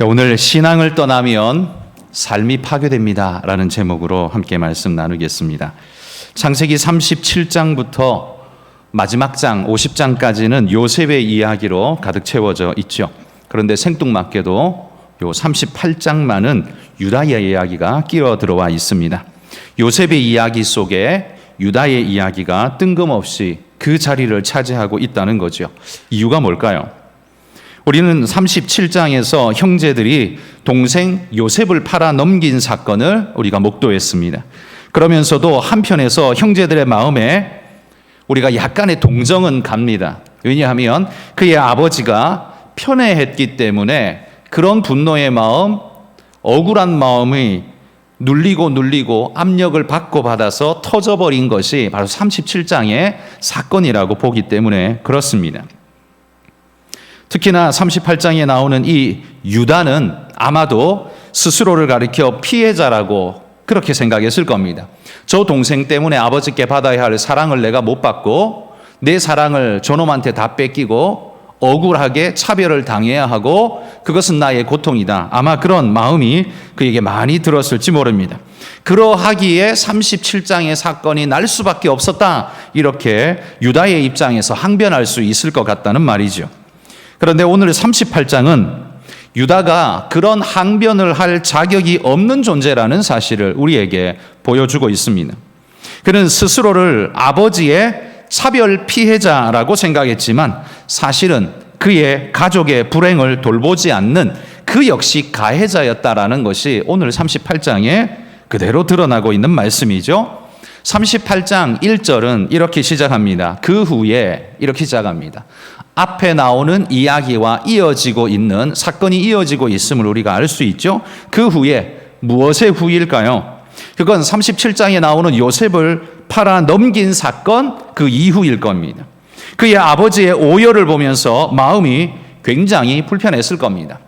오늘 신앙을 떠나면 삶이 파괴됩니다 라는 제목으로 함께 말씀 나누겠습니다. 창세기 37장부터 마지막 장 50장까지는 요셉의 이야기로 가득 채워져 있죠. 그런데 생뚱맞게도 요 38장만은 유다의 이야기가 끼어 들어와 있습니다. 요셉의 이야기 속에 유다의 이야기가 뜬금없이 그 자리를 차지하고 있다는 거죠. 이유가 뭘까요? 우리는 37장에서 형제들이 동생 요셉을 팔아 넘긴 사건을 우리가 목도했습니다. 그러면서도 한편에서 형제들의 마음에 우리가 약간의 동정은 갑니다. 왜냐하면 그의 아버지가 편애했기 때문에 그런 분노의 마음, 억울한 마음이 눌리고 압력을 받아서 터져버린 것이 바로 37장의 사건이라고 보기 때문에 그렇습니다. 특히나 38장에 나오는 이 유다는 아마도 스스로를 가리켜 피해자라고 그렇게 생각했을 겁니다. 저 동생 때문에 아버지께 받아야 할 사랑을 내가 못 받고 내 사랑을 저놈한테 다 뺏기고 억울하게 차별을 당해야 하고 그것은 나의 고통이다. 아마 그런 마음이 그에게 많이 들었을지 모릅니다. 그러하기에 37장의 사건이 날 수밖에 없었다. 이렇게 유다의 입장에서 항변할 수 있을 것 같다는 말이죠. 그런데 오늘 38장은 유다가 그런 항변을 할 자격이 없는 존재라는 사실을 우리에게 보여주고 있습니다. 그는 스스로를 아버지의 차별 피해자라고 생각했지만 사실은 그의 가족의 불행을 돌보지 않는 그 역시 가해자였다라는 것이 오늘 38장에 그대로 드러나고 있는 말씀이죠. 38장 1절은 이렇게 시작합니다. 그 후에 이렇게 시작합니다. 앞에 나오는 이야기와 이어지고 있는 사건이 이어지고 있음을 우리가 알 수 있죠. 그 후에 무엇의 후일까요? 그건 37장에 나오는 요셉을 팔아 넘긴 사건 그 이후일 겁니다. 그의 아버지의 오열을 보면서 마음이 굉장히 불편했을 겁니다.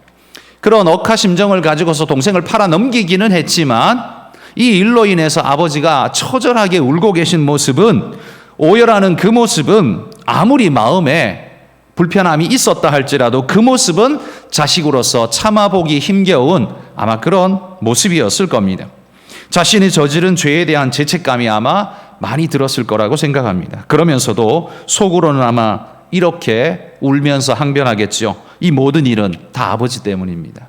그런 억하심정을 가지고서 동생을 팔아 넘기기는 했지만 이 일로 인해서 아버지가 처절하게 울고 계신 모습은, 오열하는 그 모습은 아무리 마음에 불편함이 있었다 할지라도 그 모습은 자식으로서 참아보기 힘겨운 아마 그런 모습이었을 겁니다. 자신이 저지른 죄에 대한 죄책감이 아마 많이 들었을 거라고 생각합니다. 그러면서도 속으로는 아마 이렇게 울면서 항변하겠죠. 이 모든 일은 다 아버지 때문입니다.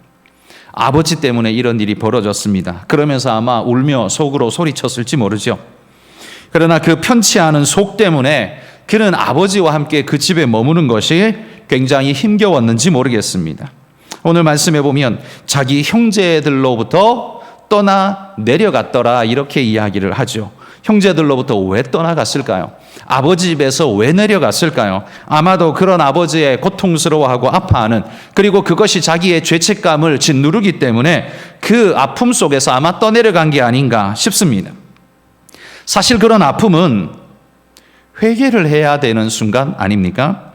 아버지 때문에 이런 일이 벌어졌습니다. 그러면서 아마 울며 속으로 소리쳤을지 모르죠. 그러나 그 편치 않은 속 때문에 그는 아버지와 함께 그 집에 머무는 것이 굉장히 힘겨웠는지 모르겠습니다. 오늘 말씀해 보면 자기 형제들로부터 떠나 내려갔더라 이렇게 이야기를 하죠. 형제들로부터 왜 떠나갔을까요? 아버지 집에서 왜 내려갔을까요? 아마도 그런 아버지의 고통스러워하고 아파하는, 그리고 그것이 자기의 죄책감을 짓누르기 때문에 그 아픔 속에서 아마 떠내려간 게 아닌가 싶습니다. 사실 그런 아픔은 회개를 해야 되는 순간 아닙니까?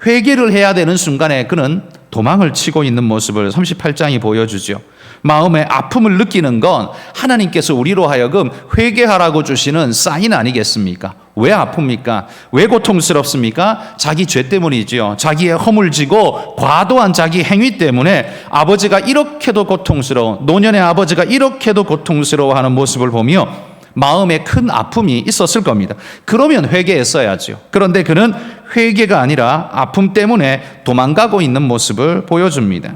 회개를 해야 되는 순간에 그는 도망을 치고 있는 모습을 38장이 보여주죠. 마음의 아픔을 느끼는 건 하나님께서 우리로 하여금 회개하라고 주시는 사인 아니겠습니까? 왜 아픕니까? 왜 고통스럽습니까? 자기 죄 때문이죠. 자기의 허물지고 과도한 자기 행위 때문에 아버지가 이렇게도 고통스러운, 노년의 아버지가 이렇게도 고통스러워하는 모습을 보며 마음에 큰 아픔이 있었을 겁니다. 그러면 회개했어야죠. 그런데 그는 회개가 아니라 아픔 때문에 도망가고 있는 모습을 보여줍니다.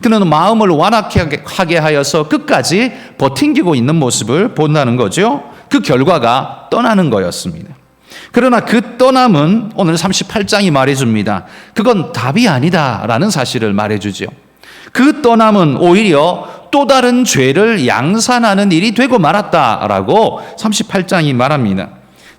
그는 마음을 완악하게 하여서 끝까지 버팅기고 있는 모습을 본다는 거죠. 그 결과가 떠나는 거였습니다. 그러나 그 떠남은 오늘 38장이 말해줍니다. 그건 답이 아니다라는 사실을 말해주죠. 그 떠남은 오히려 또 다른 죄를 양산하는 일이 되고 말았다라고 38장이 말합니다.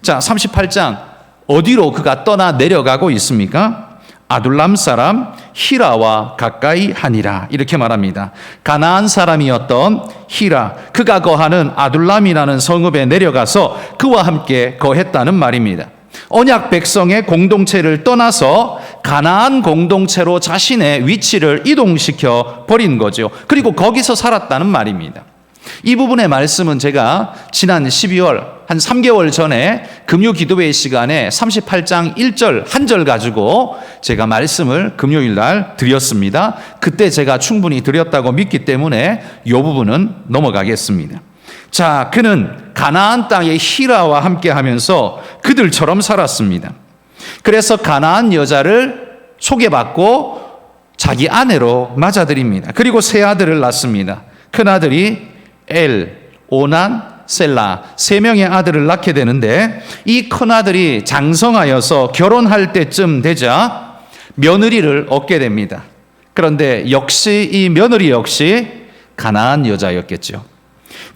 자, 38장 어디로 그가 떠나 내려가고 있습니까? 아둘람 사람 히라와 가까이 하니라 이렇게 말합니다. 가나안 사람이었던 히라, 그가 거하는 아둘람이라는 성읍에 내려가서 그와 함께 거했다는 말입니다. 언약 백성의 공동체를 떠나서 가나안 공동체로 자신의 위치를 이동시켜 버린 거죠. 그리고 거기서 살았다는 말입니다. 이 부분의 말씀은 제가 지난 12월 한 3개월 전에 금요기도회 시간에 38장 1절 한 절 가지고 제가 말씀을 금요일 날 드렸습니다. 그때 제가 충분히 드렸다고 믿기 때문에 이 부분은 넘어가겠습니다. 자, 그는 가나안 땅의 히라와 함께 하면서 그들처럼 살았습니다. 그래서 가나안 여자를 소개받고 자기 아내로 맞아들입니다. 그리고 세 아들을 낳습니다. 큰 아들이 엘, 오난, 셀라 세 명의 아들을 낳게 되는데 이 큰 아들이 장성하여서 결혼할 때쯤 되자 며느리를 얻게 됩니다. 그런데 역시 이 며느리 역시 가나안 여자였겠죠.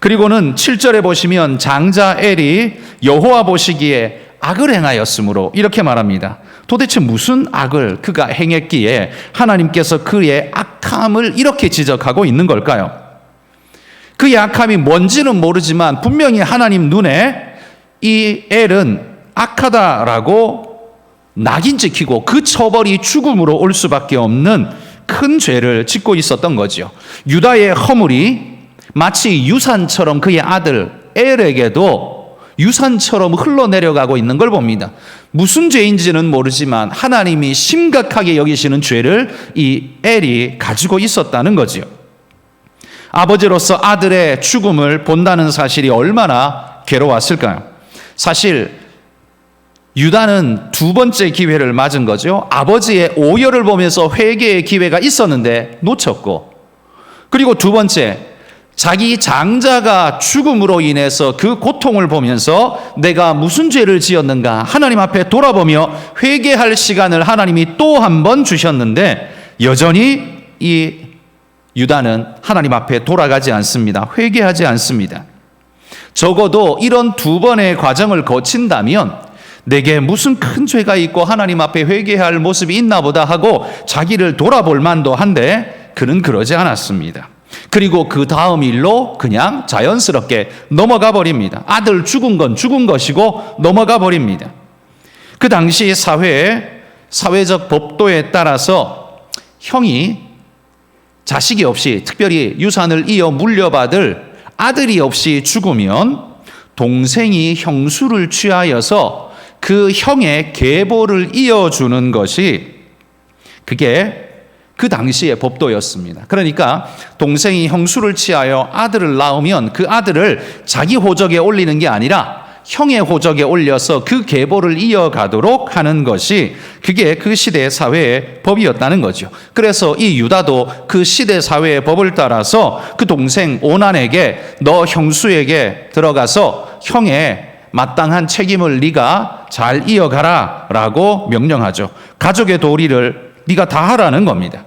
그리고는 7절에 보시면 장자 엘이 여호와 보시기에 악을 행하였으므로 이렇게 말합니다. 도대체 무슨 악을 그가 행했기에 하나님께서 그의 악함을 이렇게 지적하고 있는 걸까요? 그의 악함이 뭔지는 모르지만 분명히 하나님 눈에 이 엘은 악하다라고 낙인 찍히고 그 처벌이 죽음으로 올 수밖에 없는 큰 죄를 짓고 있었던 거죠. 유다의 허물이 마치 유산처럼 그의 아들 엘에게도 유산처럼 흘러내려가고 있는 걸 봅니다. 무슨 죄인지는 모르지만 하나님이 심각하게 여기시는 죄를 이 엘이 가지고 있었다는 거지요. 아버지로서 아들의 죽음을 본다는 사실이 얼마나 괴로웠을까요? 사실 유다는 두 번째 기회를 맞은 거죠. 아버지의 오열을 보면서 회개의 기회가 있었는데 놓쳤고, 그리고 두 번째, 자기 장자가 죽음으로 인해서 그 고통을 보면서 내가 무슨 죄를 지었는가 하나님 앞에 돌아보며 회개할 시간을 하나님이 또 한 번 주셨는데 여전히 이 유다는 하나님 앞에 돌아가지 않습니다. 회개하지 않습니다. 적어도 이런 두 번의 과정을 거친다면 내게 무슨 큰 죄가 있고 하나님 앞에 회개할 모습이 있나 보다 하고 자기를 돌아볼 만도 한데 그는 그러지 않았습니다. 그리고 그 다음 일로 그냥 자연스럽게 넘어가 버립니다. 아들 죽은 건 죽은 것이고 넘어가 버립니다. 그 당시 사회적 법도에 따라서 형이 자식이 없이 특별히 유산을 이어 물려받을 아들이 없이 죽으면 동생이 형수를 취하여서 그 형의 계보를 이어주는 것이 그게 그 당시의 법도였습니다. 그러니까 동생이 형수를 취하여 아들을 낳으면 그 아들을 자기 호적에 올리는 게 아니라 형의 호적에 올려서 그 계보를 이어가도록 하는 것이 그게 그 시대 사회의 법이었다는 거죠. 그래서 이 유다도 그 시대 사회의 법을 따라서 그 동생 오난에게 너 형수에게 들어가서 형의 마땅한 책임을 네가 잘 이어가라 라고 명령하죠. 가족의 도리를 네가 다 하라는 겁니다.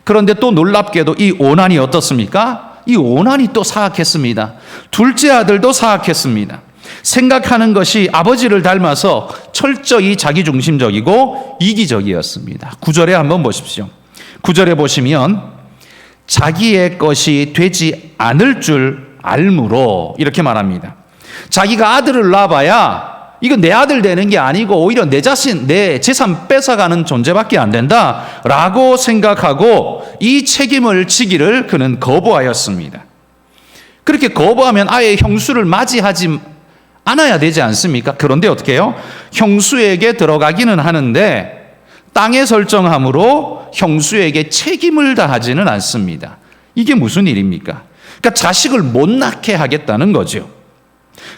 그런데 또 놀랍게도 이 오난이 어떻습니까? 이 오난이 또 사악했습니다. 둘째 아들도 사악했습니다. 생각하는 것이 아버지를 닮아서 철저히 자기중심적이고 이기적이었습니다. 9절에 한번 보십시오. 9절에 보시면 자기의 것이 되지 않을 줄 알므로 이렇게 말합니다. 자기가 아들을 낳아봐야 이건 내 아들 되는 게 아니고 오히려 내 재산 뺏어가는 존재밖에 안 된다라고 생각하고 이 책임을 지기를 그는 거부하였습니다. 그렇게 거부하면 아예 형수를 맞이하지 않아야 되지 않습니까? 그런데 어떻게 해요? 형수에게 들어가기는 하는데 땅에 설정함으로 형수에게 책임을 다하지는 않습니다. 이게 무슨 일입니까? 그러니까 자식을 못 낳게 하겠다는 거죠.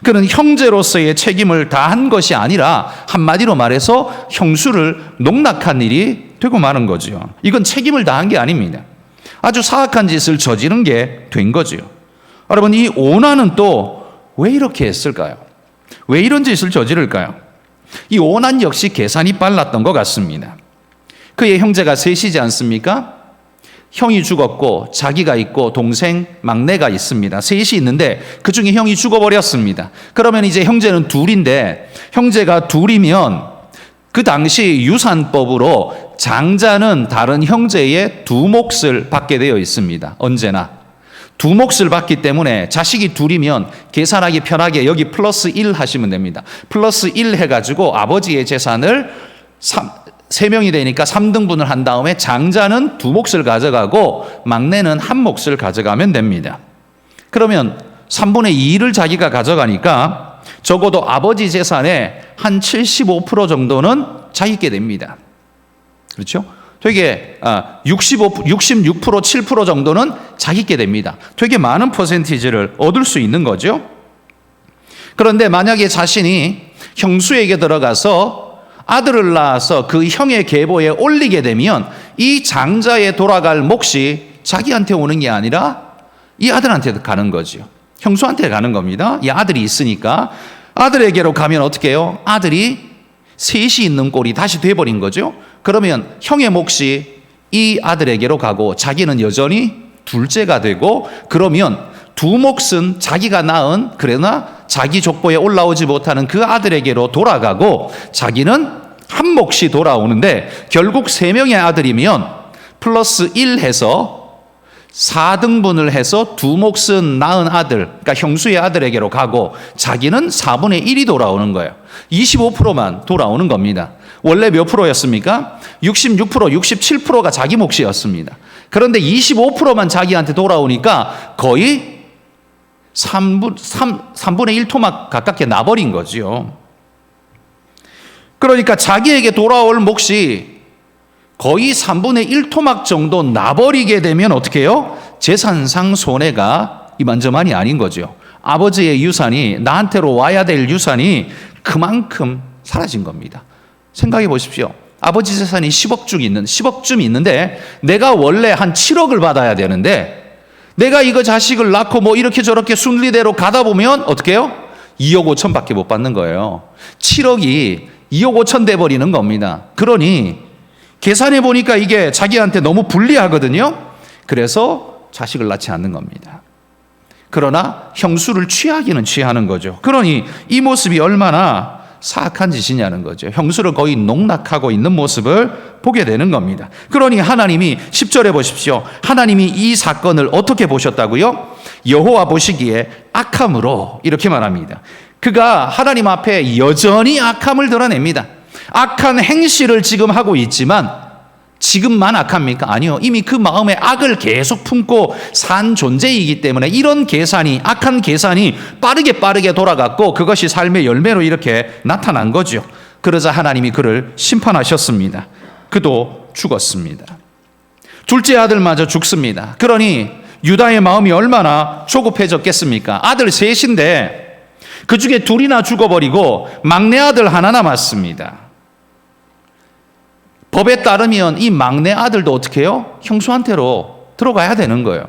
그는 형제로서의 책임을 다한 것이 아니라 한마디로 말해서 형수를 농락한 일이 되고 마는 거죠. 이건 책임을 다한 게 아닙니다. 아주 사악한 짓을 저지른 게 된 거죠. 여러분, 이 오난은 또 왜 이렇게 했을까요? 왜 이런 짓을 저지를까요? 이 오난 역시 계산이 빨랐던 것 같습니다. 그의 형제가 셋이지 않습니까? 형이 죽었고 자기가 있고 동생 막내가 있습니다. 셋이 있는데 그중에 형이 죽어버렸습니다. 그러면 이제 형제는 둘인데 형제가 둘이면 그 당시 유산법으로 장자는 다른 형제의 두 몫을 받게 되어 있습니다. 언제나 두 몫을 받기 때문에 자식이 둘이면 계산하기 편하게 여기 플러스 1 하시면 됩니다. 플러스 1 해가지고 아버지의 재산을 3명이 되니까 3등분을 한 다음에 장자는 두 몫을 가져가고 막내는 한 몫을 가져가면 됩니다. 그러면 3분의 2를 자기가 가져가니까 적어도 아버지 재산의 한 75% 정도는 자기게 됩니다. 그렇죠? 되게 66%, 7% 정도는 자기게 됩니다. 되게 많은 퍼센티지를 얻을 수 있는 거죠. 그런데 만약에 자신이 형수에게 들어가서 아들을 낳아서 그 형의 계보에 올리게 되면 이 장자의 돌아갈 몫이 자기한테 오는 게 아니라 이 아들한테 가는 거죠. 형수한테 가는 겁니다. 이 아들이 있으니까 아들에게로 가면 어떻게 해요? 아들이 셋이 있는 꼴이 다시 돼버린 거죠. 그러면 형의 몫이 이 아들에게로 가고 자기는 여전히 둘째가 되고, 그러면 두 몫은 자기가 낳은 그러나 자기 족보에 올라오지 못하는 그 아들에게로 돌아가고, 자기는 한 몫이 돌아오는데 결국 세 명의 아들이면 플러스 1 해서 4등분을 해서 두 몫은 낳은 아들, 그러니까 형수의 아들에게로 가고 자기는 4분의 1이 돌아오는 거예요. 25%만 돌아오는 겁니다. 원래 몇 프로였습니까? 66%, 67%가 자기 몫이었습니다. 그런데 25%만 자기한테 돌아오니까 거의 3분의 1 토막 가깝게 나버린 거죠. 그러니까 자기에게 돌아올 몫이 거의 3분의 1 토막 정도 나버리게 되면 어떻게 해요? 재산상 손해가 이만저만이 아닌 거죠. 아버지의 유산이, 나한테로 와야 될 유산이 그만큼 사라진 겁니다. 생각해 보십시오. 아버지 재산이 10억쯤 있는데 내가 원래 한 7억을 받아야 되는데 내가 이거 자식을 낳고 뭐 이렇게 저렇게 순리대로 가다 보면 어떻게 해요? 2억 5천 밖에 못 받는 거예요. 7억이 2억 5천 돼버리는 겁니다. 그러니 계산해 보니까 이게 자기한테 너무 불리하거든요. 그래서 자식을 낳지 않는 겁니다. 그러나 형수를 취하기는 취하는 거죠. 그러니 이 모습이 얼마나 사악한 짓이냐는 거죠. 형수를 거의 농락하고 있는 모습을 보게 되는 겁니다. 그러니 하나님이 10절에 보십시오. 하나님이 이 사건을 어떻게 보셨다고요? 여호와 보시기에 악함으로, 이렇게 말합니다. 그가 하나님 앞에 여전히 악함을 드러냅니다. 악한 행실을 지금 하고 있지만 지금만 악합니까? 아니요. 이미 그 마음에 악을 계속 품고 산 존재이기 때문에 이런 계산이, 악한 계산이 빠르게 돌아갔고 그것이 삶의 열매로 이렇게 나타난 거죠. 그러자 하나님이 그를 심판하셨습니다. 그도 죽었습니다. 둘째 아들마저 죽습니다. 그러니 유다의 마음이 얼마나 조급해졌겠습니까? 아들 셋인데 그 중에 둘이나 죽어버리고 막내 아들 하나 남았습니다. 법에 따르면 이 막내 아들도 어떻게 해요? 형수한테로 들어가야 되는 거예요.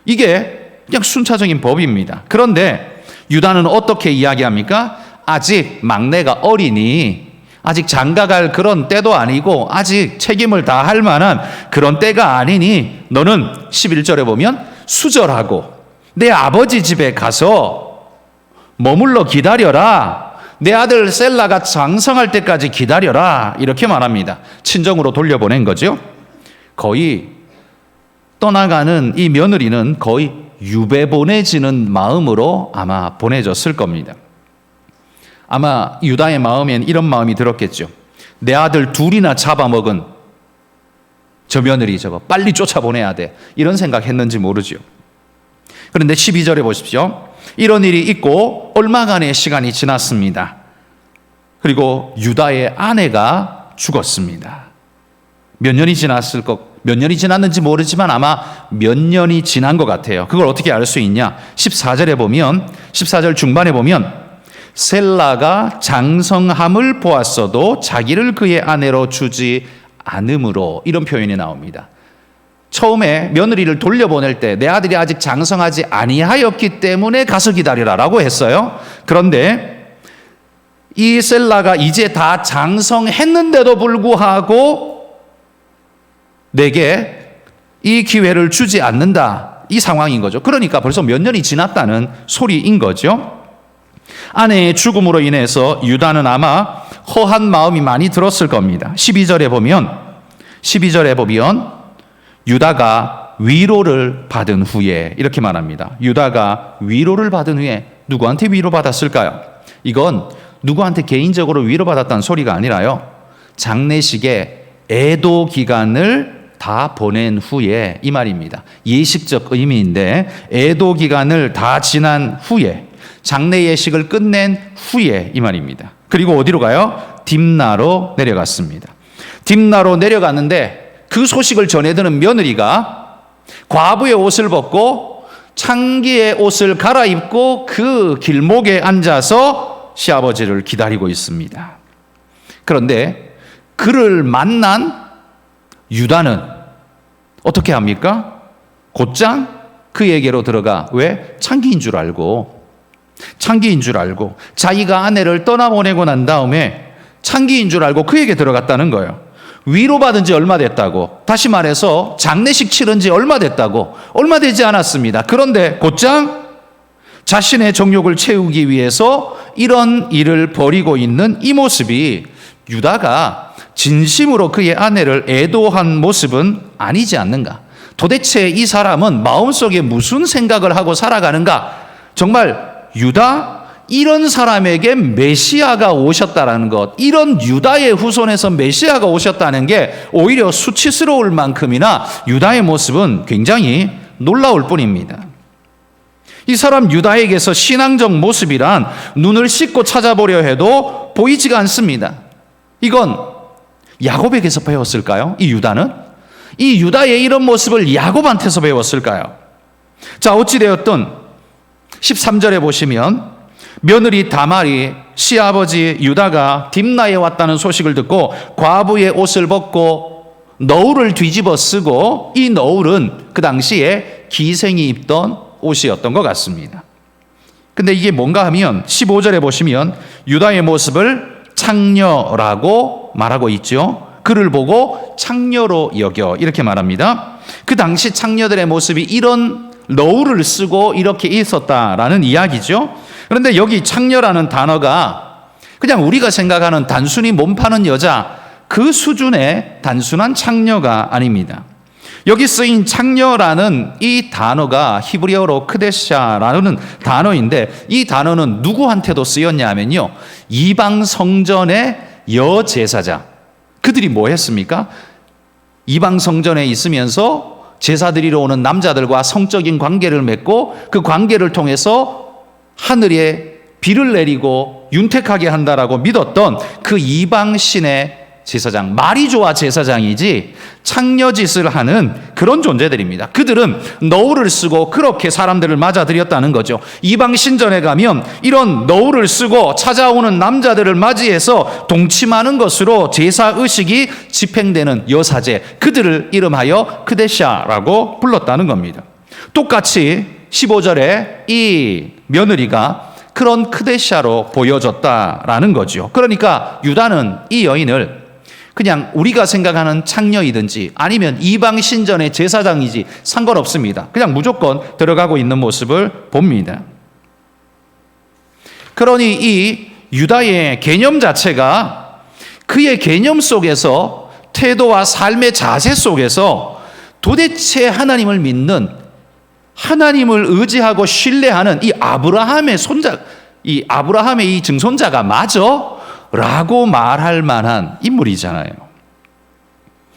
이게 그냥 순차적인 법입니다. 그런데 유다는 어떻게 이야기합니까? 아직 막내가 어리니, 아직 장가갈 그런 때도 아니고 아직 책임을 다할 만한 그런 때가 아니니 너는 11절에 보면 수절하고 내 아버지 집에 가서 머물러 기다려라. 내 아들 셀라가 장성할 때까지 기다려라. 이렇게 말합니다. 친정으로 돌려보낸 거죠. 거의 떠나가는 이 며느리는 거의 유배 보내지는 마음으로 아마 보내졌을 겁니다. 아마 유다의 마음엔 이런 마음이 들었겠죠. 내 아들 둘이나 잡아먹은 저 며느리 저거 빨리 쫓아보내야 돼. 이런 생각했는지 모르죠. 그런데 12절에 보십시오. 이런 일이 있고 얼마간의 시간이 지났습니다. 그리고 유다의 아내가 죽었습니다. 몇 년이 지났는지 모르지만 아마 몇 년이 지난 것 같아요. 그걸 어떻게 알 수 있냐? 14절 중반에 보면 셀라가 장성함을 보았어도 자기를 그의 아내로 주지 않음으로, 이런 표현이 나옵니다. 처음에 며느리를 돌려보낼 때 내 아들이 아직 장성하지 아니하였기 때문에 가서 기다리라라고 했어요. 그런데 이 셀라가 이제 다 장성했는데도 불구하고 내게 이 기회를 주지 않는다, 이 상황인 거죠. 그러니까 벌써 몇 년이 지났다는 소리인 거죠. 아내의 죽음으로 인해서 유다는 아마 허한 마음이 많이 들었을 겁니다. 12절에 보면 유다가 위로를 받은 후에, 이렇게 말합니다. 유다가 위로를 받은 후에 누구한테 위로받았을까요? 이건 누구한테 개인적으로 위로받았다는 소리가 아니라요, 장례식에 애도 기간을 다 보낸 후에 이 말입니다. 예식적 의미인데 애도 기간을 다 지난 후에 장례 예식을 끝낸 후에 이 말입니다. 그리고 어디로 가요? 딥나로 내려갔습니다. 딥나로 내려갔는데 그 소식을 전해드는 며느리가 과부의 옷을 벗고 창기의 옷을 갈아입고 그 길목에 앉아서 시아버지를 기다리고 있습니다. 그런데 그를 만난 유다는 어떻게 합니까? 곧장 그에게로 들어가 왜? 창기인 줄 알고 자기가 아내를 떠나보내고 난 다음에 창기인 줄 알고 그에게 들어갔다는 거예요. 위로받은 지 얼마 됐다고, 다시 말해서 장례식 치른 지 얼마 됐다고, 얼마 되지 않았습니다. 그런데 곧장 자신의 정욕을 채우기 위해서 이런 일을 벌이고 있는 이 모습이 유다가 진심으로 그의 아내를 애도한 모습은 아니지 않는가? 도대체 이 사람은 마음속에 무슨 생각을 하고 살아가는가? 정말 유다, 이런 사람에게 메시아가 오셨다라는 것, 이런 유다의 후손에서 메시아가 오셨다는 게 오히려 수치스러울 만큼이나 유다의 모습은 굉장히 놀라울 뿐입니다. 이 사람 유다에게서 신앙적 모습이란 눈을 씻고 찾아보려 해도 보이지가 않습니다. 이건 야곱에게서 배웠을까요? 이 유다는? 이 유다의 이런 모습을 야곱한테서 배웠을까요? 자, 어찌되었든 13절에 보시면 며느리 다말이 시아버지 유다가 딥나에 왔다는 소식을 듣고 과부의 옷을 벗고 너울을 뒤집어 쓰고, 이 너울은 그 당시에 기생이 입던 옷이었던 것 같습니다. 근데 이게 뭔가 하면 15절에 보시면 유다의 모습을 창녀라고 말하고 있죠. 그를 보고 창녀로 여겨 이렇게 말합니다. 그 당시 창녀들의 모습이 이런 너울을 쓰고 이렇게 있었다라는 이야기죠. 그런데 여기 창녀라는 단어가 그냥 우리가 생각하는 단순히 몸 파는 여자 그 수준의 단순한 창녀가 아닙니다. 여기 쓰인 창녀라는 이 단어가 히브리어로 크데샤라는 단어인데, 이 단어는 누구한테도 쓰였냐 하면요, 이방 성전의 여제사장, 그들이 뭐 했습니까? 이방 성전에 있으면서 제사 드리러 오는 남자들과 성적인 관계를 맺고 그 관계를 통해서 하늘에 비를 내리고 윤택하게 한다라고 믿었던 그 이방 신의 제사장, 말이 좋아 제사장이지 창녀짓을 하는 그런 존재들입니다. 그들은 너울을 쓰고 그렇게 사람들을 맞아들였다는 거죠. 이방 신전에 가면 이런 너울을 쓰고 찾아오는 남자들을 맞이해서 동침하는 것으로 제사 의식이 집행되는 여사제, 그들을 이름하여 크데샤라고 불렀다는 겁니다. 똑같이 15절에 이 며느리가 그런 크데샤로 보여졌다라는 거죠. 그러니까 유다는 이 여인을 그냥 우리가 생각하는 창녀이든지 아니면 이방 신전의 제사장이지 상관없습니다. 그냥 무조건 들어가고 있는 모습을 봅니다. 그러니 이 유다의 개념 자체가 그의 개념 속에서, 태도와 삶의 자세 속에서 도대체 하나님을 믿는, 하나님을 의지하고 신뢰하는 이 아브라함의 손자, 이 아브라함의 이 증손자가 맞아? 라고 말할 만한 인물이잖아요.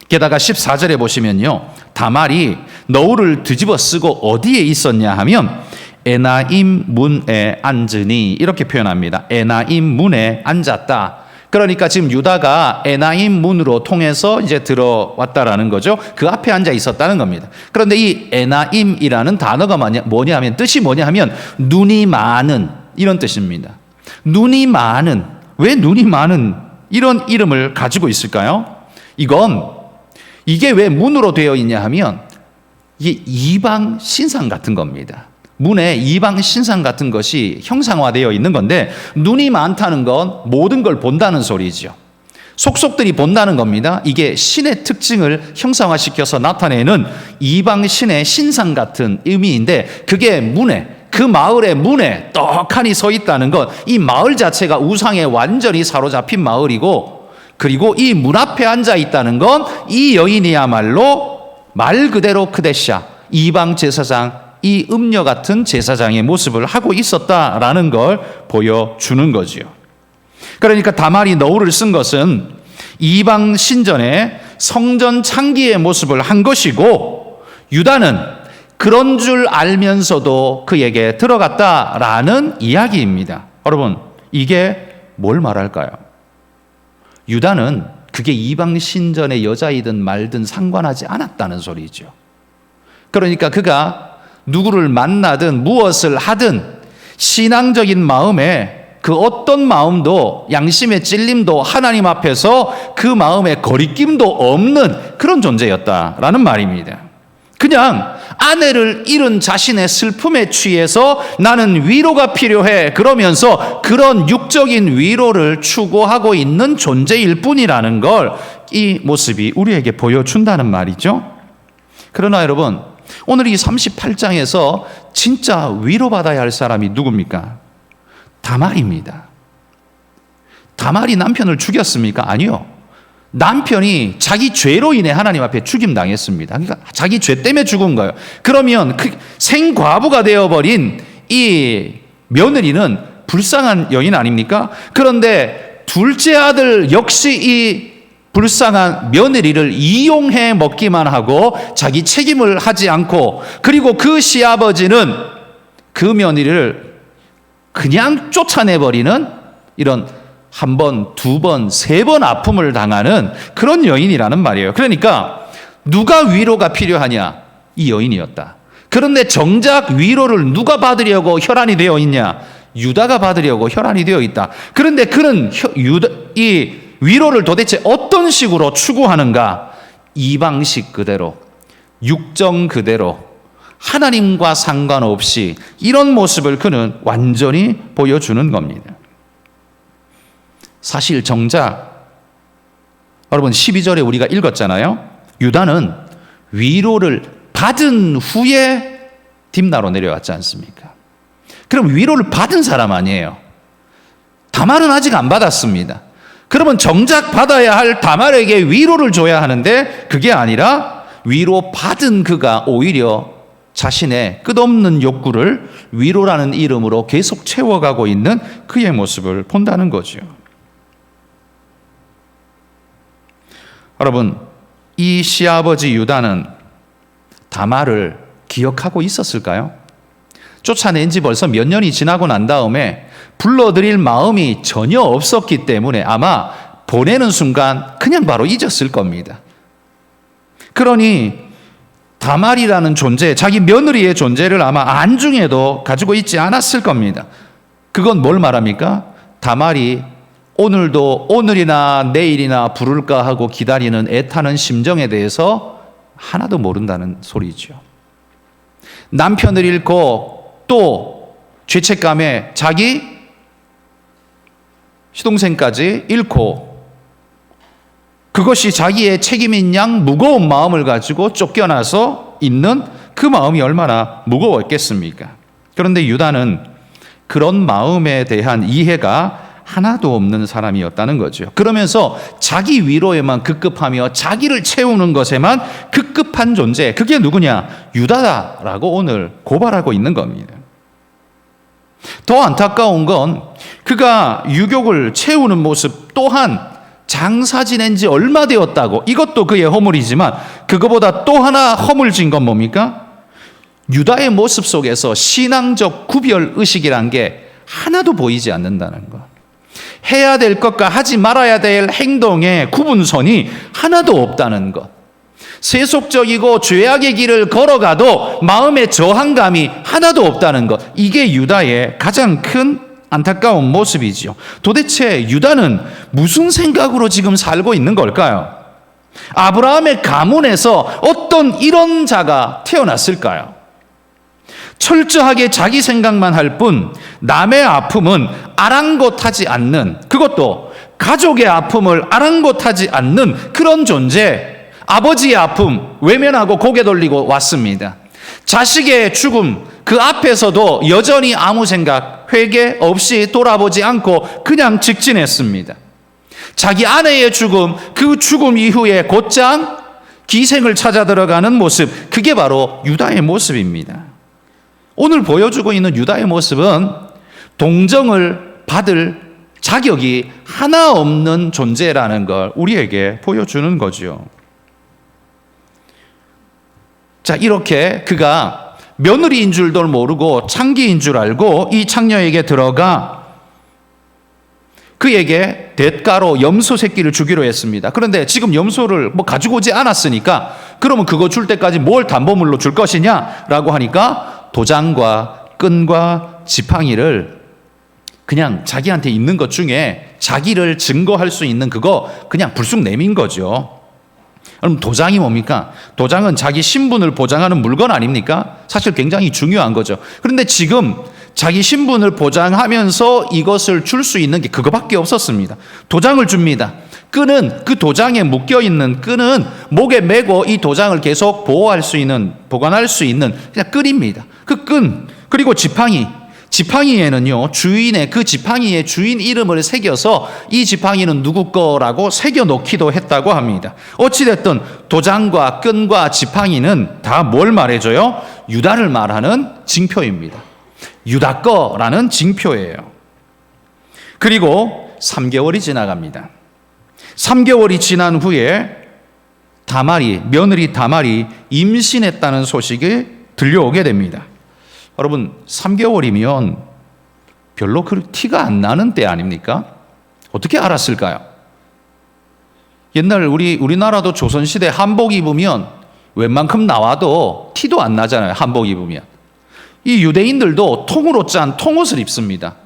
게다가 14절에 보시면요, 다말이 너울을 뒤집어 쓰고 어디에 있었냐 하면 에나임 문에 앉으니 이렇게 표현합니다. 에나임 문에 앉았다. 그러니까 지금 유다가 에나임 문으로 통해서 이제 들어왔다라는 거죠. 그 앞에 앉아 있었다는 겁니다. 그런데 이 에나임이라는 단어가 뭐냐 하면, 뜻이 뭐냐 하면 눈이 많은, 이런 뜻입니다. 눈이 많은, 왜 눈이 많은 이런 이름을 가지고 있을까요? 이게 왜 문으로 되어 있냐 하면 이게 이방 신상 같은 겁니다. 문에 이방 신상 같은 것이 형상화되어 있는 건데, 눈이 많다는 건 모든 걸 본다는 소리죠. 속속들이 본다는 겁니다. 이게 신의 특징을 형상화시켜서 나타내는 이방 신의 신상 같은 의미인데, 그게 문에, 그 마을의 문에 떡하니 서 있다는 것, 이 마을 자체가 우상에 완전히 사로잡힌 마을이고, 그리고 이 문 앞에 앉아 있다는 건 이 여인이야말로 말 그대로 크데샤, 이방 제사장, 이 음녀 같은 제사장의 모습을 하고 있었다라는 걸 보여주는 거지요. 그러니까 다말이 너울을 쓴 것은 이방 신전에 성전 창기의 모습을 한 것이고, 유다는 그런 줄 알면서도 그에게 들어갔다라는 이야기입니다. 여러분, 이게 뭘 말할까요? 유다는 그게 이방 신전의 여자이든 말든 상관하지 않았다는 소리죠. 그러니까 그가 누구를 만나든 무엇을 하든 신앙적인 마음에 그 어떤 마음도, 양심의 찔림도 하나님 앞에서 그 마음에 거리낌도 없는 그런 존재였다라는 말입니다. 그냥 아내를 잃은 자신의 슬픔에 취해서 나는 위로가 필요해 그러면서 그런 육적인 위로를 추구하고 있는 존재일 뿐이라는 걸 이 모습이 우리에게 보여준다는 말이죠. 그러나 여러분, 오늘 이 38장에서 진짜 위로받아야 할 사람이 누굽니까? 다말입니다. 다말이 남편을 죽였습니까? 아니요. 남편이 자기 죄로 인해 하나님 앞에 죽임당했습니다. 그러니까 자기 죄 때문에 죽은 거예요. 그러면 그 생과부가 되어버린 이 며느리는 불쌍한 여인 아닙니까? 그런데 둘째 아들 역시 이 불쌍한 며느리를 이용해 먹기만 하고 자기 책임을 하지 않고, 그리고 그 시아버지는 그 며느리를 그냥 쫓아내버리는 이런 한 번, 두 번, 세 번 아픔을 당하는 그런 여인이라는 말이에요. 그러니까 누가 위로가 필요하냐? 이 여인이었다. 그런데 정작 위로를 누가 받으려고 혈안이 되어 있냐? 유다가 받으려고 혈안이 되어 있다. 그런데 그는 이 위로를 도대체 어떤 식으로 추구하는가? 이방식 그대로, 육정 그대로, 하나님과 상관없이 이런 모습을 그는 완전히 보여주는 겁니다. 사실 정작 여러분 12절에 우리가 읽었잖아요. 유다는 위로를 받은 후에 딥나로 내려왔지 않습니까? 그럼 위로를 받은 사람 아니에요. 다말은 아직 안 받았습니다. 그러면 정작 받아야 할 다말에게 위로를 줘야 하는데 그게 아니라 위로 받은 그가 오히려 자신의 끝없는 욕구를 위로라는 이름으로 계속 채워가고 있는 그의 모습을 본다는 거죠. 여러분, 이 시아버지 유다는 다말을 기억하고 있었을까요? 쫓아낸 지 벌써 몇 년이 지나고 난 다음에 불러들일 마음이 전혀 없었기 때문에 아마 보내는 순간 그냥 바로 잊었을 겁니다. 그러니 다말이라는 존재, 자기 며느리의 존재를 아마 안중에도 가지고 있지 않았을 겁니다. 그건 뭘 말합니까? 다말이 오늘도 오늘이나 내일이나 부를까 하고 기다리는 애타는 심정에 대해서 하나도 모른다는 소리죠. 남편을 잃고 또 죄책감에 자기 시동생까지 잃고 그것이 자기의 책임인 양 무거운 마음을 가지고 쫓겨나서 있는 그 마음이 얼마나 무거웠겠습니까? 그런데 유다는 그런 마음에 대한 이해가 하나도 없는 사람이었다는 거죠. 그러면서 자기 위로에만 급급하며 자기를 채우는 것에만 급급한 존재, 그게 누구냐? 유다다라고 오늘 고발하고 있는 겁니다. 더 안타까운 건 그가 유욕을 채우는 모습 또한 장사 지낸 지 얼마 되었다고, 이것도 그의 허물이지만 그거보다 또 하나 허물진 건 뭡니까? 유다의 모습 속에서 신앙적 구별 의식이란 게 하나도 보이지 않는다는 것. 해야 될 것과 하지 말아야 될 행동의 구분선이 하나도 없다는 것. 세속적이고 죄악의 길을 걸어가도 마음의 저항감이 하나도 없다는 것. 이게 유다의 가장 큰 안타까운 모습이지요. 도대체 유다는 무슨 생각으로 지금 살고 있는 걸까요? 아브라함의 가문에서 어떤 이런 자가 태어났을까요? 철저하게 자기 생각만 할 뿐 남의 아픔은 아랑곳하지 않는, 그것도 가족의 아픔을 아랑곳하지 않는 그런 존재. 아버지의 아픔 외면하고 고개 돌리고 왔습니다. 자식의 죽음 그 앞에서도 여전히 아무 생각, 회개 없이 돌아보지 않고 그냥 직진했습니다. 자기 아내의 죽음, 그 죽음 이후에 곧장 기생을 찾아 들어가는 모습, 그게 바로 유다의 모습입니다. 오늘 보여주고 있는 유다의 모습은 동정을 받을 자격이 하나 없는 존재라는 걸 우리에게 보여주는 거죠. 자, 이렇게 그가 며느리인 줄도 모르고 창기인 줄 알고 이 창녀에게 들어가 그에게 대가로 염소 새끼를 주기로 했습니다. 그런데 지금 염소를 뭐 가지고 오지 않았으니까 그러면 그거 줄 때까지 뭘 담보물로 줄 것이냐라고 하니까 도장과 끈과 지팡이를 그냥 자기한테 있는 것 중에 자기를 증거할 수 있는 그거 그냥 불쑥 내민 거죠. 그럼 도장이 뭡니까? 도장은 자기 신분을 보장하는 물건 아닙니까? 사실 굉장히 중요한 거죠. 그런데 지금 자기 신분을 보장하면서 이것을 줄 수 있는 게 그거밖에 없었습니다. 도장을 줍니다. 끈은 그 도장에 묶여 있는 끈은 목에 메고 이 도장을 계속 보호할 수 있는, 보관할 수 있는 그냥 끈입니다. 그 끈, 그리고 지팡이에는요, 그 지팡이의 주인 이름을 새겨서 이 지팡이는 누구 거라고 새겨 놓기도 했다고 합니다. 어찌됐든 도장과 끈과 지팡이는 다 뭘 말해줘요? 유다를 말하는 징표입니다. 유다 거라는 징표예요. 그리고 3개월이 지나갑니다. 3개월이 지난 후에 며느리 다말이 임신했다는 소식이 들려오게 됩니다. 여러분, 3개월이면 별로 티가 안 나는 때 아닙니까? 어떻게 알았을까요? 옛날 우리나라도 조선시대 한복 입으면 웬만큼 나와도 티도 안 나잖아요. 한복 입으면. 이 유대인들도 통으로 짠 통옷을 입습니다.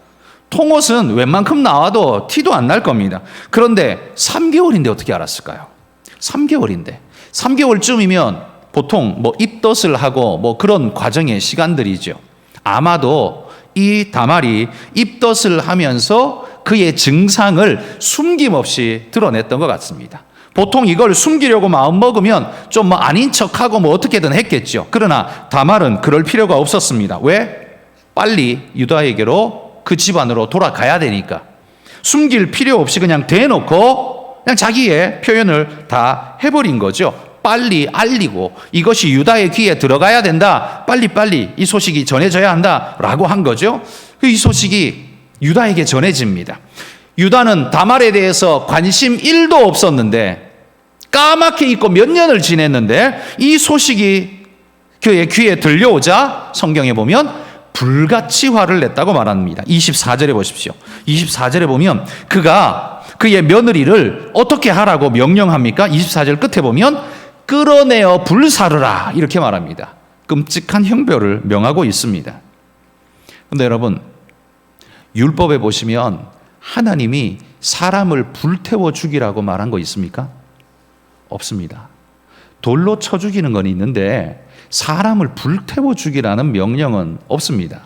통옷은 웬만큼 나와도 티도 안 날 겁니다. 그런데 3개월인데 어떻게 알았을까요? 3개월쯤이면 보통 입덧을 하고 그런 과정의 시간들이죠. 아마도 이 다말이 입덧을 하면서 그의 증상을 숨김없이 드러냈던 것 같습니다. 보통 이걸 숨기려고 마음먹으면 좀 아닌 척하고 어떻게든 했겠죠. 그러나 다말은 그럴 필요가 없었습니다. 왜? 빨리 유다에게로 그 집안으로 돌아가야 되니까. 숨길 필요 없이 그냥 대놓고 그냥 자기의 표현을 다 해버린 거죠. 빨리 알리고 이것이 유다의 귀에 들어가야 된다. 빨리빨리 이 소식이 전해져야 한다라고 한 거죠. 이 소식이 유다에게 전해집니다. 유다는 다말에 대해서 관심 1도 없었는데 까맣게 잊고 몇 년을 지냈는데 이 소식이 그의 귀에 들려오자 성경에 보면 불같이 화를 냈다고 말합니다. 24절에 보십시오. 24절에 보면 그가 그의 며느리를 어떻게 하라고 명령합니까? 24절 끝에 보면 끌어내어 불사르라 이렇게 말합니다. 끔찍한 형벌을 명하고 있습니다. 그런데 여러분, 율법에 보시면 하나님이 사람을 불태워 죽이라고 말한 거 있습니까? 없습니다. 돌로 쳐 죽이는 건 있는데 사람을 불태워 죽이라는 명령은 없습니다.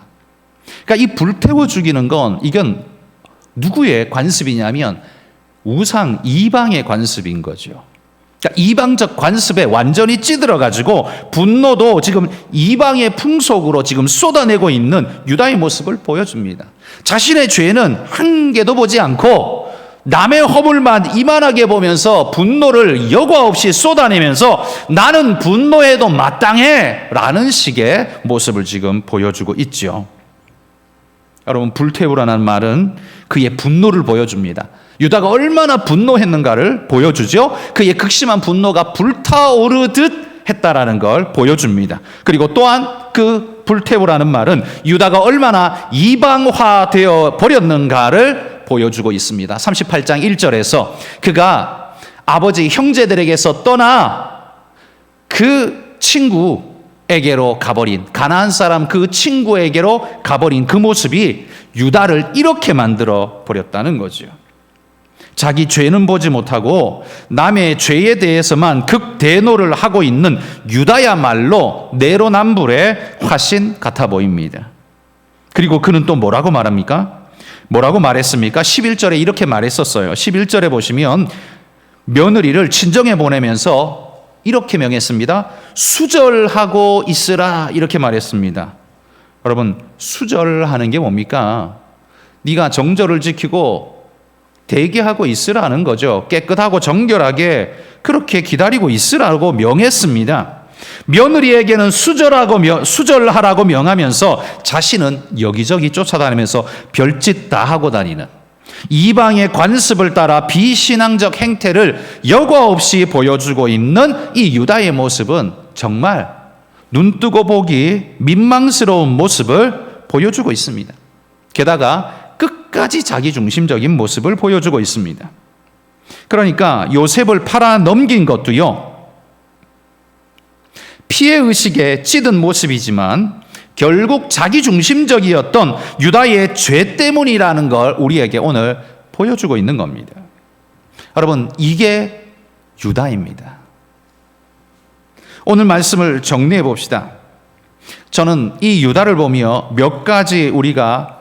그러니까 이 불태워 죽이는 건 이건 누구의 관습이냐면 우상 이방의 관습인 거죠. 그러니까 이방적 관습에 완전히 찌들어가지고 분노도 지금 이방의 풍속으로 지금 쏟아내고 있는 유다의 모습을 보여줍니다. 자신의 죄는 한 개도 보지 않고 남의 허물만 이만하게 보면서 분노를 여과 없이 쏟아내면서 나는 분노해도 마땅해 라는 식의 모습을 지금 보여주고 있죠. 여러분, 불태우라는 말은 그의 분노를 보여줍니다. 유다가 얼마나 분노했는가를 보여주죠. 그의 극심한 분노가 불타오르듯 했다라는 걸 보여줍니다. 그리고 또한 그 불태우라는 말은 유다가 얼마나 이방화되어 버렸는가를 보여주고 있습니다. 38장 1절에서 그가 아버지 형제들에게서 떠나 그 친구에게로 가버린, 가나안 사람 그 친구에게로 가버린 그 모습이 유다를 이렇게 만들어 버렸다는 거죠. 자기 죄는 보지 못하고 남의 죄에 대해서만 극대노를 하고 있는 유다야말로 내로남불의 화신 같아 보입니다. 그리고 그는 또 뭐라고 말합니까? 뭐라고 말했습니까? 11절에 이렇게 말했었어요. 11절에 보시면 며느리를 친정에 보내면서 이렇게 명했습니다. 수절하고 있으라 이렇게 말했습니다. 여러분, 수절하는 게 뭡니까? 네가 정절을 지키고 대기하고 있으라는 거죠. 깨끗하고 정결하게 그렇게 기다리고 있으라고 명했습니다. 며느리에게는 수절하라고 명하면서 자신은 여기저기 쫓아다니면서 별짓 다 하고 다니는 이방의 관습을 따라 비신앙적 행태를 여과 없이 보여주고 있는 이 유다의 모습은 정말 눈뜨고 보기 민망스러운 모습을 보여주고 있습니다. 게다가 끝까지 자기중심적인 모습을 보여주고 있습니다. 그러니까 요셉을 팔아 넘긴 것도요, 피해의식에 찌든 모습이지만 결국 자기중심적이었던 유다의 죄 때문이라는 걸 우리에게 오늘 보여주고 있는 겁니다. 여러분, 이게 유다입니다. 오늘 말씀을 정리해 봅시다. 저는 이 유다를 보며 몇 가지 우리가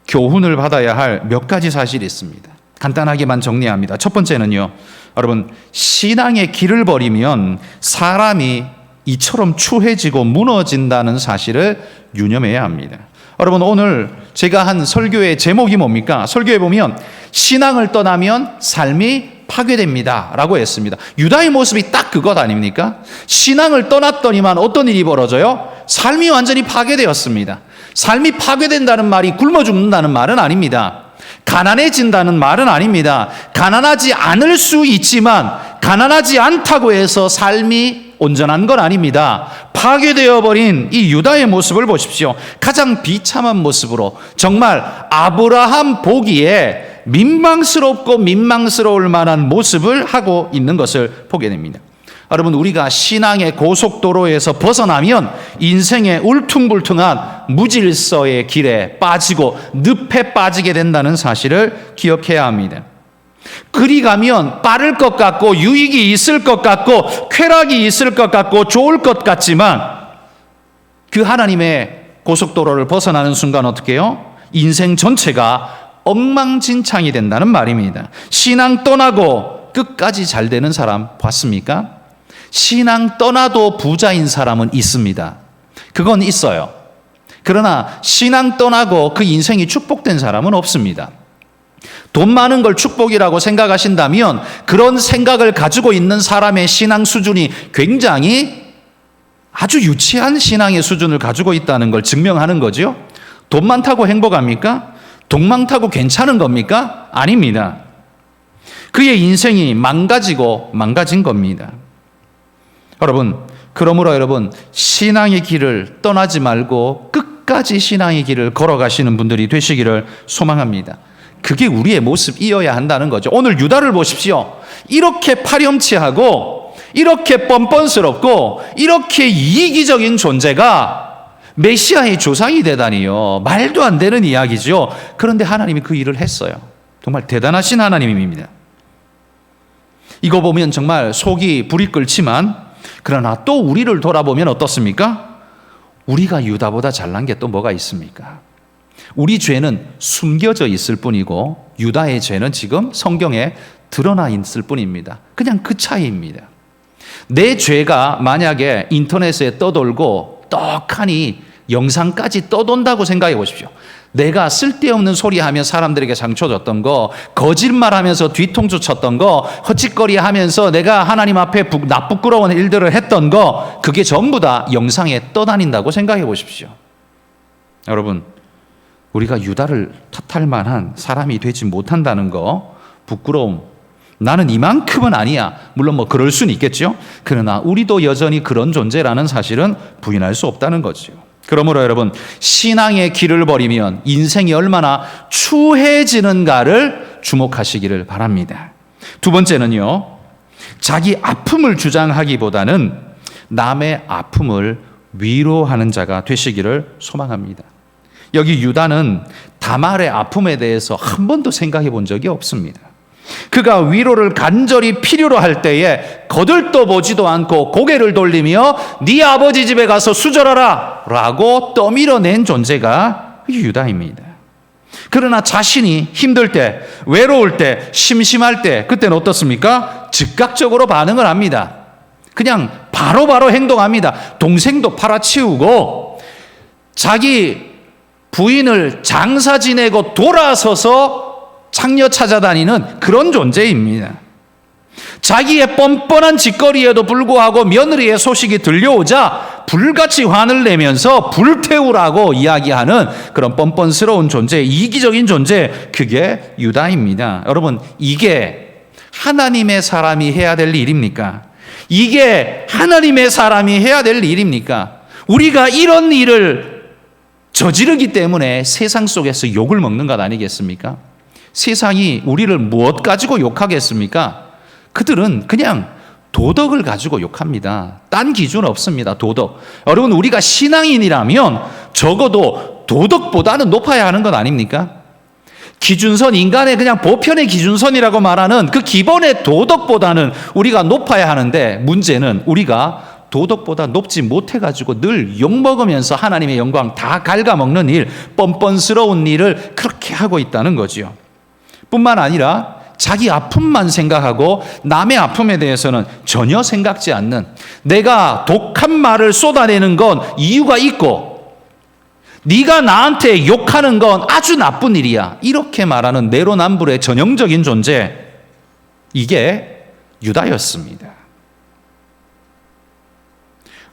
교훈을 받아야 할 몇 가지 사실이 있습니다. 간단하게만 정리합니다. 첫 번째는요, 여러분, 신앙의 길을 버리면 사람이 이처럼 추해지고 무너진다는 사실을 유념해야 합니다. 여러분, 오늘 제가 한 설교의 제목이 뭡니까? 설교에 보면 신앙을 떠나면 삶이 파괴됩니다 라고 했습니다. 유다의 모습이 딱 그것 아닙니까? 신앙을 떠났더니만 어떤 일이 벌어져요? 삶이 완전히 파괴되었습니다. 삶이 파괴된다는 말이 굶어 죽는다는 말은 아닙니다. 가난해진다는 말은 아닙니다. 가난하지 않을 수 있지만 가난하지 않다고 해서 삶이 온전한 건 아닙니다. 파괴되어 버린 이 유다의 모습을 보십시오. 가장 비참한 모습으로 정말 아브라함 보기에 민망스럽고 민망스러울 만한 모습을 하고 있는 것을 보게 됩니다. 여러분, 우리가 신앙의 고속도로에서 벗어나면 인생의 울퉁불퉁한 무질서의 길에 빠지고 늪에 빠지게 된다는 사실을 기억해야 합니다. 그리 가면 빠를 것 같고 유익이 있을 것 같고 쾌락이 있을 것 같고 좋을 것 같지만 그 하나님의 고속도로를 벗어나는 순간 어떻게 해요? 인생 전체가 엉망진창이 된다는 말입니다. 신앙 떠나고 끝까지 잘 되는 사람 봤습니까? 신앙 떠나도 부자인 사람은 있습니다. 그건 있어요. 그러나 신앙 떠나고 그 인생이 축복된 사람은 없습니다. 돈 많은 걸 축복이라고 생각하신다면 그런 생각을 가지고 있는 사람의 신앙 수준이 굉장히 아주 유치한 신앙의 수준을 가지고 있다는 걸 증명하는 거죠. 돈 많다고 행복합니까? 돈 많다고 괜찮은 겁니까? 아닙니다. 그의 인생이 망가진 겁니다. 그러므로 여러분, 신앙의 길을 떠나지 말고 끝까지 신앙의 길을 걸어가시는 분들이 되시기를 소망합니다. 그게 우리의 모습이어야 한다는 거죠. 오늘 유다를 보십시오. 이렇게 파렴치하고 이렇게 뻔뻔스럽고 이렇게 이기적인 존재가 메시아의 조상이 되다니요. 말도 안 되는 이야기죠. 그런데 하나님이 그 일을 했어요. 정말 대단하신 하나님입니다. 이거 보면 정말 속이 불이 끓지만 그러나 또 우리를 돌아보면 어떻습니까? 우리가 유다보다 잘난 게 또 뭐가 있습니까? 우리 죄는 숨겨져 있을 뿐이고 유다의 죄는 지금 성경에 드러나 있을 뿐입니다. 그냥 그 차이입니다. 내 죄가 만약에 인터넷에 떠돌고 떡하니 영상까지 떠돈다고 생각해 보십시오. 내가 쓸데없는 소리하며 사람들에게 상처 줬던 거, 거짓말하면서 뒤통수 쳤던 거, 헛짓거리하면서 내가 하나님 앞에 부끄러운 일들을 했던 거, 그게 전부 다 영상에 떠다닌다고 생각해 보십시오. 여러분, 우리가 유다를 탓할 만한 사람이 되지 못한다는 거, 부끄러움, 나는 이만큼은 아니야. 물론 그럴 수는 있겠죠. 그러나 우리도 여전히 그런 존재라는 사실은 부인할 수 없다는 거죠. 그러므로 여러분, 신앙의 길을 버리면 인생이 얼마나 추해지는가를 주목하시기를 바랍니다. 두 번째는요, 자기 아픔을 주장하기보다는 남의 아픔을 위로하는 자가 되시기를 소망합니다. 여기 유다는 다말의 아픔에 대해서 한 번도 생각해 본 적이 없습니다. 그가 위로를 간절히 필요로 할 때에 거들떠보지도 않고 고개를 돌리며 네 아버지 집에 가서 수절하라 라고 떠밀어낸 존재가 유다입니다. 그러나 자신이 힘들 때, 외로울 때, 심심할 때 그때는 어떻습니까? 즉각적으로 반응을 합니다. 그냥 바로바로 행동합니다. 동생도 팔아치우고 자기 부인을 장사 지내고 돌아서서 창녀 찾아다니는 그런 존재입니다. 자기의 뻔뻔한 짓거리에도 불구하고 며느리의 소식이 들려오자 불같이 화를 내면서 불태우라고 이야기하는 그런 뻔뻔스러운 존재, 이기적인 존재, 그게 유다입니다. 여러분, 이게 하나님의 사람이 해야 될 일입니까? 이게 하나님의 사람이 해야 될 일입니까? 우리가 이런 일을 저지르기 때문에 세상 속에서 욕을 먹는 것 아니겠습니까? 세상이 우리를 무엇 가지고 욕하겠습니까? 그들은 그냥 도덕을 가지고 욕합니다. 딴 기준 없습니다. 도덕. 여러분, 우리가 신앙인이라면 적어도 도덕보다는 높아야 하는 것 아닙니까? 기준선, 인간의 그냥 보편의 기준선이라고 말하는 그 기본의 도덕보다는 우리가 높아야 하는데, 문제는 우리가 도덕보다 높지 못해가지고 늘 욕먹으면서 하나님의 영광 다 갉아먹는 일, 뻔뻔스러운 일을 그렇게 하고 있다는 거지요. 뿐만 아니라 자기 아픔만 생각하고 남의 아픔에 대해서는 전혀 생각지 않는, 내가 독한 말을 쏟아내는 건 이유가 있고 네가 나한테 욕하는 건 아주 나쁜 일이야, 이렇게 말하는 내로남불의 전형적인 존재, 이게 유다였습니다.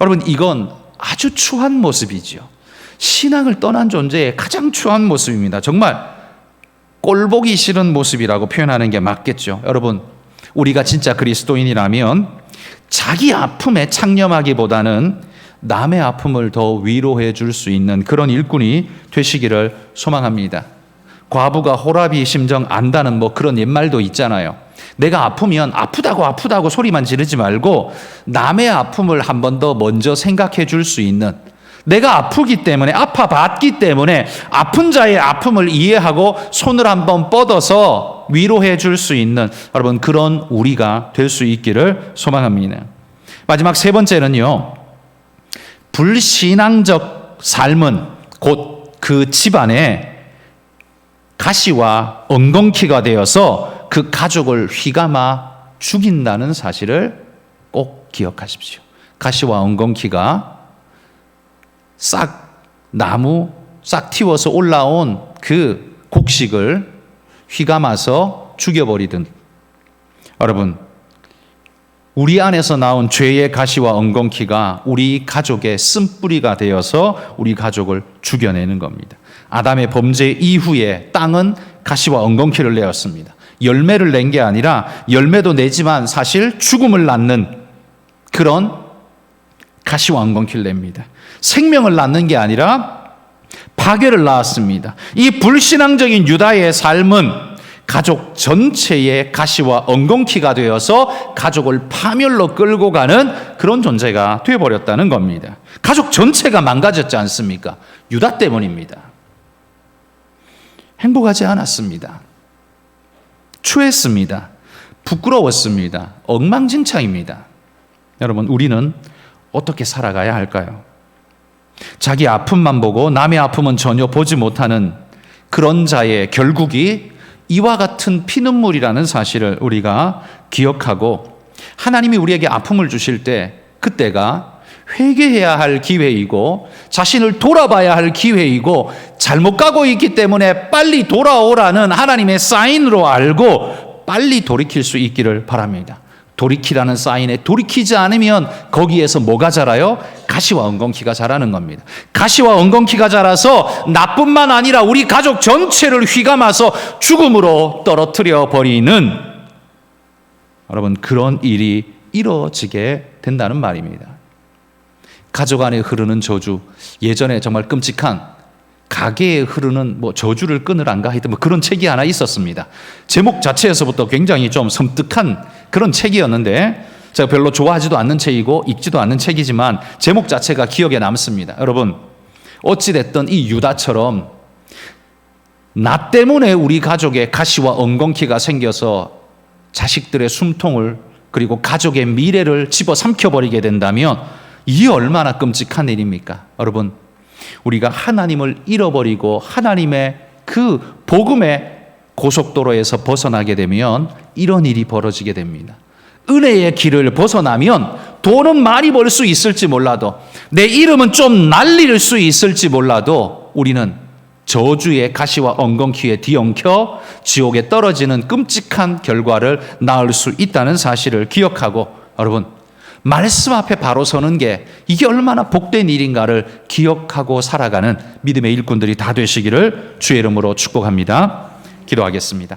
여러분, 이건 아주 추한 모습이죠. 신앙을 떠난 존재의 가장 추한 모습입니다. 정말 꼴보기 싫은 모습이라고 표현하는 게 맞겠죠. 여러분, 우리가 진짜 그리스도인이라면 자기 아픔에 창념하기보다는 남의 아픔을 더 위로해 줄 수 있는 그런 일꾼이 되시기를 소망합니다. 과부가 호라비 심정 안다는 그런 옛말도 있잖아요. 내가 아프면 아프다고 소리만 지르지 말고 남의 아픔을 한 번 더 먼저 생각해 줄 수 있는, 내가 아프기 때문에, 아파봤기 때문에 아픈 자의 아픔을 이해하고 손을 한번 뻗어서 위로해 줄 수 있는, 여러분, 그런 우리가 될 수 있기를 소망합니다. 마지막 세 번째는요, 불신앙적 삶은 곧 그 집안에 가시와 엉겅퀴가 되어서 그 가족을 휘감아 죽인다는 사실을 꼭 기억하십시오. 가시와 엉겅퀴가 나무 싹 틔워서 올라온 그 곡식을 휘감아서 죽여버리든, 여러분, 우리 안에서 나온 죄의 가시와 엉겅퀴가 우리 가족의 쓴뿌리가 되어서 우리 가족을 죽여내는 겁니다. 아담의 범죄 이후에 땅은 가시와 엉겅퀴를 내었습니다. 열매를 낸 게 아니라, 열매도 내지만 사실 죽음을 낳는 그런 가시와 엉겅퀴를 냅니다. 생명을 낳는 게 아니라 파괴를 낳았습니다. 이 불신앙적인 유다의 삶은 가족 전체의 가시와 엉겅퀴가 되어서 가족을 파멸로 끌고 가는 그런 존재가 되어버렸다는 겁니다. 가족 전체가 망가졌지 않습니까? 유다 때문입니다. 행복하지 않았습니다. 추했습니다. 부끄러웠습니다. 엉망진창입니다. 여러분, 우리는 어떻게 살아가야 할까요? 자기 아픔만 보고 남의 아픔은 전혀 보지 못하는 그런 자의 결국이 이와 같은 피눈물이라는 사실을 우리가 기억하고, 하나님이 우리에게 아픔을 주실 때 그때가 회개해야 할 기회이고 자신을 돌아봐야 할 기회이고, 잘못 가고 있기 때문에 빨리 돌아오라는 하나님의 사인으로 알고 빨리 돌이킬 수 있기를 바랍니다. 돌이키라는 사인에 돌이키지 않으면 거기에서 뭐가 자라요? 가시와 엉겅퀴가 자라는 겁니다. 가시와 엉겅퀴가 자라서 나뿐만 아니라 우리 가족 전체를 휘감아서 죽음으로 떨어뜨려 버리는, 여러분, 그런 일이 이루어지게 된다는 말입니다. 가족 안에 흐르는 저주, 예전에 정말 끔찍한 가게에 흐르는 저주를 끊으란가 하여튼 그런 책이 하나 있었습니다. 제목 자체에서부터 굉장히 좀 섬뜩한 그런 책이었는데, 제가 별로 좋아하지도 않는 책이고 읽지도 않는 책이지만 제목 자체가 기억에 남습니다. 여러분, 어찌됐든 이 유다처럼 나 때문에 우리 가족에 가시와 엉겅퀴가 생겨서 자식들의 숨통을, 그리고 가족의 미래를 집어삼켜버리게 된다면 이게 얼마나 끔찍한 일입니까? 여러분, 우리가 하나님을 잃어버리고 하나님의 그 복음의 고속도로에서 벗어나게 되면 이런 일이 벌어지게 됩니다. 은혜의 길을 벗어나면 돈은 많이 벌 수 있을지 몰라도, 내 이름은 좀 날릴 수 있을지 몰라도 우리는 저주의 가시와 엉겅퀴에 뒤엉켜 지옥에 떨어지는 끔찍한 결과를 낳을 수 있다는 사실을 기억하고, 여러분, 말씀 앞에 바로 서는 게 이게 얼마나 복된 일인가를 기억하고 살아가는 믿음의 일꾼들이 다 되시기를 주의 이름으로 축복합니다. 기도하겠습니다.